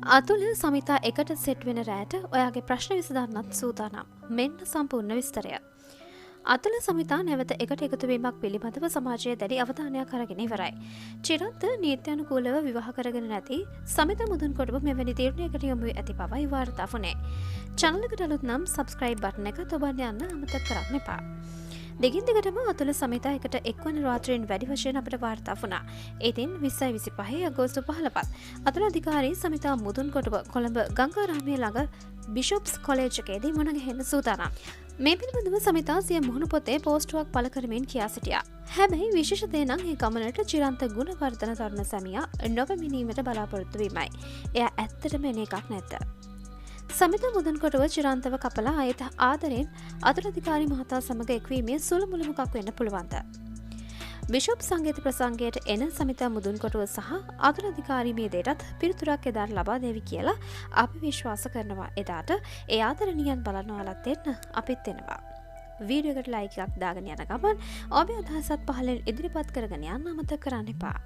අතුල සමිතා එකට සෙට් වෙන රෑට ඔයාගේ ප්‍රශ්න විසඳන්නත් සූදානම්. මෙන්න සම්පූර්ණ විස්තරය. අතුල සමිතා නැවත එකට එකතුවීමක් පිළිබඳව සමාජයේ දැඩි අවධානයක් අරගෙන ඉවරයි. චිරන්ත නීත්‍යානුකූලව විවාහ කරගෙන නැති සමිත මුදුන්කොටුව මෙවැනි තීරණයකට යොමු වී ඇති බවයි වාර්තා වුණේ. channel එකට අලුත් නම් subscribe button එක තබන්න යන්න අමතක කරන්න එපා. දෙගින් දිගටම අතුල සමිතා එකට එක්වන රාත්‍රියෙන් වැඩි වශයෙන් අපට වාර්තා වුණා. ඉතින් 2025 අගෝස්තු 15 අතුල අධිකාරී සමිතා මුදුන්කොටුව කොළඹ ගංගාරාමයේ ළඟ බිෂොප්ස් කොලෙජ් එකේදී මුණ ගැහෙන්න සූදානම්. මේ පිළිබඳව සමිතා සිය මුහුණු පොතේ පෝස්ටුවක් පළ කරමින් කියා සිටියා. හැබැයි විශේෂ දේ නම් ඒ ගමනට චිරන්ත ගුණවර්ධන තරුණ සැමියා නොපැමිණීමට බලාපොරොත්තු වීමයි. එයා ඇත්තටම එන එකක් නැත. සමිත මුදුන්කොටුව චිරන්තව කපලා ආයත ආදරෙන් අතුල අධිකාරී මහතා සමග එක්වීමේ සුළු මුළු මොකක් වෙන්න පුළුවන්ද? බිෂොප් සංගීත ප්‍රසංගයට එන සමිතා මුදුන්කොටුව සහ අතුල අධිකාරී මේ දෙයටත් පිළිතුරක් එදාට ලබා දෙවි කියලා අපි විශ්වාස කරනවා. එදාට ඒ ආදරණියන් බලනවාලත් එන්න අපිත් එනවා. වීඩියෝ එකට ලයික් එකක් දාගෙන යන ගමන් ඔබේ අදහසත් පහලින් ඉදිරිපත් කරගෙන යන්න අමතක කරන්න එපා.